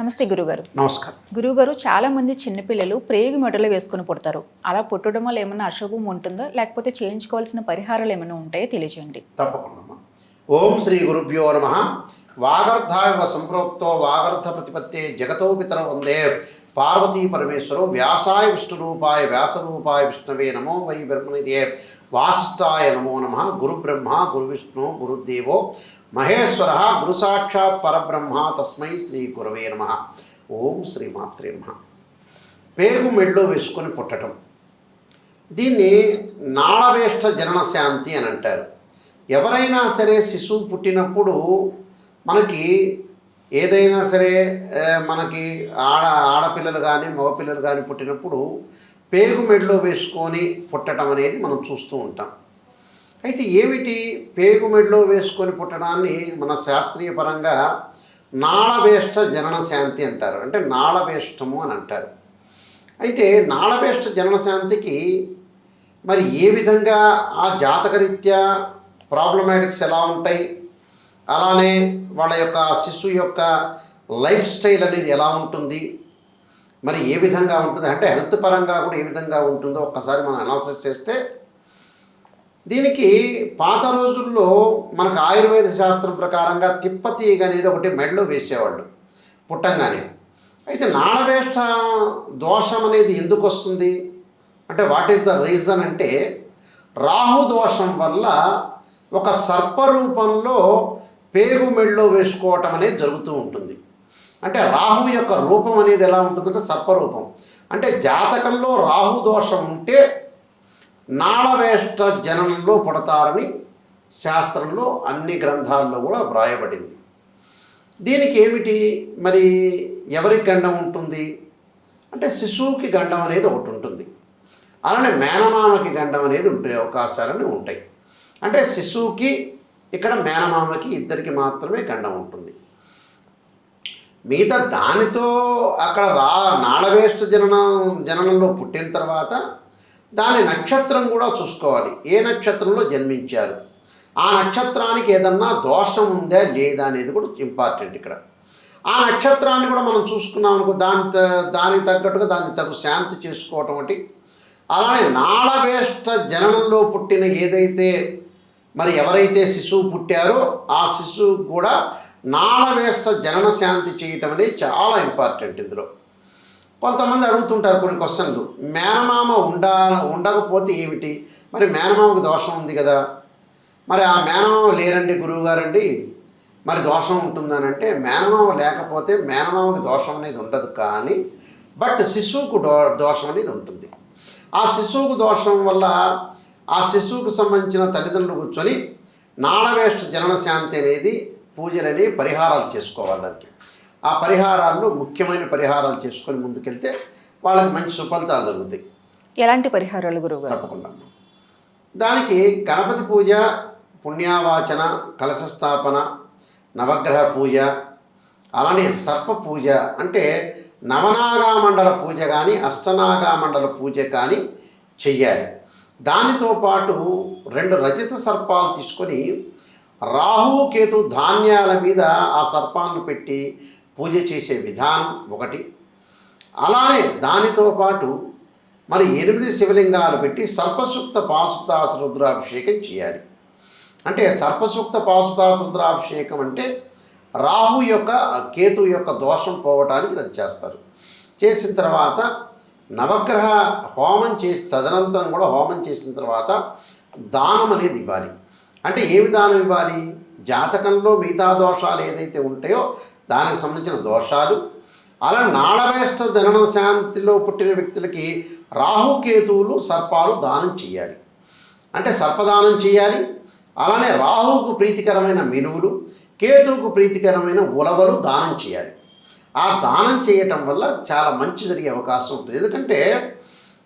నమస్తే గురుగారు. నమస్కారం. గురుగారు, చాలా మంది చిన్నపిల్లలు ప్రేగు మెడలో వేసుకుని పుడతారు. అలా పుట్టడం వల్ల ఏమైనా అశుభం ఉంటుందా, లేకపోతే చేయించుకోవాల్సిన పరిహారాలు ఏమైనా ఉంటాయో తెలియజేయండి. తప్పకుండా. ఓం శ్రీ గురుభ్యో నమః. వాగర్ధాయ సంప్రోక్తో వాగర్ధ ప్రతిపత్తే జగతో పితరౌ వందే పార్వతీ పరమేశ్వరో వ్యాసాయ విష్ణురూపాయ వ్యాసరూపాయ విష్ణవే నమో వై బ్రహ్మనిధే వాసిష్ఠాయ నమో నమః. గురు బ్రహ్మ గురు విష్ణు గురుదేవో మహేశ్వర గురు సాక్షాత్ పరబ్రహ్మ తస్మై శ్రీ గురవే నమః. ఓం శ్రీ మాత్రే నమః. పేగు మెళ్ళో వేసుకొని పుట్టడం, దీన్ని నాళవేష్ట జనన శాంతి అని అంటారు. ఎవరైనా సరే శిశువు పుట్టినప్పుడు మనకి ఏదైనా సరే మనకి ఆడపిల్లలు కానీ మగపిల్లలు కానీ పుట్టినప్పుడు పేగు మెడలో వేసుకొని పుట్టడం అనేది మనం చూస్తూ ఉంటాం. అయితే ఏమిటి పేగు మెడలో వేసుకొని పుట్టడాన్ని మన శాస్త్రీయ పరంగా నాళవేష్ట జనన శాంతి అంటారు. అంటే నాళవేష్టము అని అంటారు. అయితే నాళవేష్ట జనన శాంతికి మరి ఏ విధంగా ఆ జాతకరీత్యా ప్రాబ్లమాటిక్స్ ఎలా ఉంటాయి, అలానే వాళ్ళ యొక్క శిశువు యొక్క లైఫ్ స్టైల్ అనేది ఎలా ఉంటుంది, మరి ఏ విధంగా ఉంటుంది అంటే హెల్త్ పరంగా కూడా ఏ విధంగా ఉంటుందో ఒక్కసారి మనం అనాలిసిస్ చేస్తే, దీనికి పాత రోజుల్లో మనకు ఆయుర్వేద శాస్త్రం ప్రకారంగా తిప్పతీగ అనేది ఒకటి మెడలో వేసేవాళ్ళు పుట్టంగానే. అయితే నాళవేష్ట దోషం అనేది ఎందుకు వస్తుంది అంటే వాట్ ఈస్ ద రీజన్ అంటే, రాహు దోషం వల్ల ఒక సర్పరూపంలో పేగు మెళ్ళలో వేసుకోవటం అనేది జరుగుతూ ఉంటుంది. అంటే రాహు యొక్క రూపం అనేది ఎలా ఉంటుందంటే సర్పరూపం. అంటే జాతకంలో రాహు దోషం ఉంటే నాళవేష్ట జననంలో పుడతారని శాస్త్రంలో అన్ని గ్రంథాల్లో కూడా వ్రాయబడింది. దీనికి ఏమిటి మరి ఎవరికి గండం ఉంటుంది అంటే శిశువుకి గండం అనేది ఒకటి ఉంటుంది, అలానే మేనమామకి గండం అనేది ఉండే అవకాశాలని ఉంటాయి. అంటే శిశువుకి ఇక్కడ మేనమామకి ఇద్దరికి మాత్రమే గండం ఉంటుంది. మిగతా దానితో అక్కడ నాళవేష్ట జననంలో పుట్టిన తర్వాత దాని నక్షత్రం కూడా చూసుకోవాలి. ఏ నక్షత్రంలో జన్మించారు, ఆ నక్షత్రానికి ఏదన్నా దోషం ఉందా లేదా అనేది కూడా ఇంపార్టెంట్ ఇక్కడ. ఆ నక్షత్రాన్ని కూడా మనం చూసుకున్నాం అనుకో, దానికి తగ్గట్టుగా దానికి తగ్గ శాంతి చేసుకోవటం ఒకటి. అలానే నాళవేష్ట జననంలో పుట్టిన ఏదైతే మరి ఎవరైతే శిశువు పుట్టారో ఆ శిశువు కూడా నాళవేష్ట జనన శాంతి చేయటం అనేది చాలా ఇంపార్టెంట్. ఇందులో కొంతమంది అడుగుతుంటారు కొన్ని క్వశ్చన్లు, మేనమామ ఉండకపోతే ఏమిటి, మరి మేనమామకు దోషం ఉంది కదా, మరి ఆ మేనమామ లేరండి గురువుగారండి మరి దోషం ఉంటుందని అంటే, మేనమామ లేకపోతే మేనమామకి దోషం అనేది ఉండదు, కానీ బట్ శిశువుకు దోషం అనేది ఉంటుంది. ఆ శిశువుకు దోషం వల్ల ఆ శిశువుకు సంబంధించిన తల్లిదండ్రులు కూర్చొని నాళవేష్ట జనన శాంతి అనేది పూజలని పరిహారాలు చేసుకోవాలి. దానికి ఆ పరిహారాల్లో ముఖ్యమైన పరిహారాలు చేసుకొని ముందుకెళ్తే వాళ్ళకి మంచి సుఫలితాలు దొరుకుతాయి. ఎలాంటి పరిహారాలు గురువుగారు? తప్పకుండా. దానికి గణపతి పూజ, పుణ్యావాచన, కలశ స్థాపన, నవగ్రహ పూజ, అలానే సర్ప పూజ అంటే నవనాగామండల పూజ కానీ అష్టనాగామండల పూజ కానీ చెయ్యాలి. దానితో పాటు 2 రజత సర్పాలు తీసుకొని రాహు కేతు ధాన్యాల మీద ఆ సర్పాలను పెట్టి పూజ చేసే విధానం ఒకటి. అలానే దానితో పాటు మరి 8 శివలింగాలు పెట్టి సర్పసూక్త పాశుపతాస రుద్రాభిషేకం చేయాలి. అంటే సర్పసూక్త పాశుపతాస రుద్రాభిషేకం అంటే రాహు యొక్క కేతు యొక్క దోషం పోవటానికి అది చేస్తారు. చేసిన తర్వాత నవగ్రహ హోమం చేసి తదనంతరం కూడా హోమం చేసిన తర్వాత దానం అనేది ఇవ్వాలి. అంటే ఏ విధానం ఇవ్వాలి, జాతకంలో మిగతా దోషాలు ఏదైతే ఉంటాయో దానికి సంబంధించిన దోషాలు, అలా నాళవేష్ట జనన శాంతిలో పుట్టిన వ్యక్తులకి రాహుకేతువులు సర్పాలు దానం చేయాలి. అంటే సర్పదానం చేయాలి. అలానే రాహువుకు ప్రీతికరమైన మినువులు, కేతువుకు ప్రీతికరమైన ఉలవలు దానం చేయాలి. ఆ దానం చేయటం వల్ల చాలా మంచి జరిగే అవకాశం ఉంటుంది. ఎందుకంటే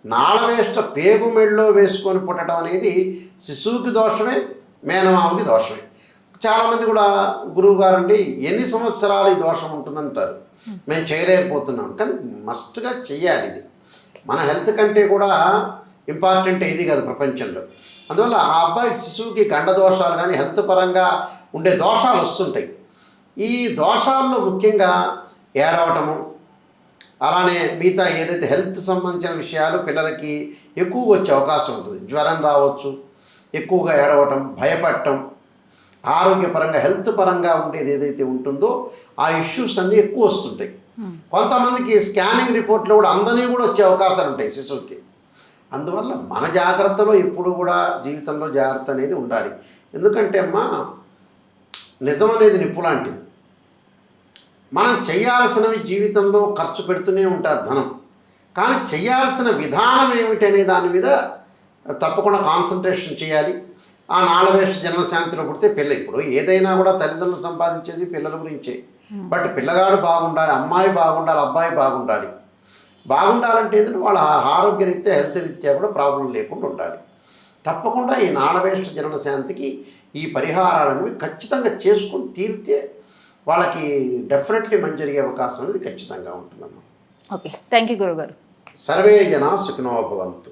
నాళవేష్ట పేగు మెళ్ళలో వేసుకొని పుట్టడం అనేది శిశువుకి దోషమే, మేనమామకి దోషమే. చాలామంది కూడా గురువుగారండి ఎన్ని సంవత్సరాలు ఈ దోషం ఉంటుందంటారు, మేము చేయలేకపోతున్నాం, కానీ మస్ట్గా చెయ్యాలి. ఇది మన హెల్త్ కంటే కూడా ఇంపార్టెంట్ ఇది కదా ప్రపంచంలో. అందువల్ల ఆ అబ్బాయికి శిశువుకి గండ దోషాలు కానీ హెల్త్ పరంగా ఉండే దోషాలు వస్తుంటాయి. ఈ దోషాల్లో ముఖ్యంగా ఏడవటము, అలానే మిగతా ఏదైతే హెల్త్ సంబంధించిన విషయాలు పిల్లలకి ఎక్కువగా వచ్చే అవకాశం ఉంటుంది. జ్వరం రావచ్చు, ఎక్కువగా ఏడవటం, భయపడటం, ఆరోగ్యపరంగా హెల్త్ పరంగా ఉండేది ఏదైతే ఉంటుందో ఆ ఇష్యూస్ అన్నీ ఎక్కువ వస్తుంటాయి. కొంతమందికి స్కానింగ్ రిపోర్ట్లో కూడా అందని కూడా వచ్చే అవకాశాలు ఉంటాయి శిశువుకి. అందువల్ల మన జాగ్రత్తలో ఎప్పుడు కూడా జీవితంలో జాగ్రత్త అనేది ఉండాలి. ఎందుకంటే అమ్మా, నిజం అనేది నిప్పు లాంటిది. మనం చేయాల్సినవి జీవితంలో ఖర్చు పెడుతూనే ఉంటారు ధనం, కానీ చేయాల్సిన విధానం ఏమిటి అనే దాని మీద తప్పకుండా కాన్సన్ట్రేషన్ చేయాలి. ఆ నాళవేష్ట జన్మశాంతిలో పుడితే పిల్ల, ఇప్పుడు ఏదైనా కూడా తల్లిదండ్రులు సంపాదించేది పిల్లల గురించే. బట్ పిల్లగాడు బాగుండాలి, అమ్మాయి బాగుండాలి, అబ్బాయి బాగుండాలి. బాగుండాలంటే ఏంటంటే వాళ్ళ ఆరోగ్య రీత్యా హెల్త్ రీత్యా కూడా ప్రాబ్లం లేకుండా ఉండాలి. తప్పకుండా ఈ నాళవేష్ట జన్మశాంతికి ఈ పరిహారాలను ఖచ్చితంగా చేసుకుని తీరితే వాళ్ళకి డెఫినెట్లీ మంచి జరిగే అవకాశం అనేది ఖచ్చితంగా ఉంటుందమ్మా. ఓకే, థ్యాంక్ యూ గురుగారు. సర్వే జనా సుఖినో భవంతు.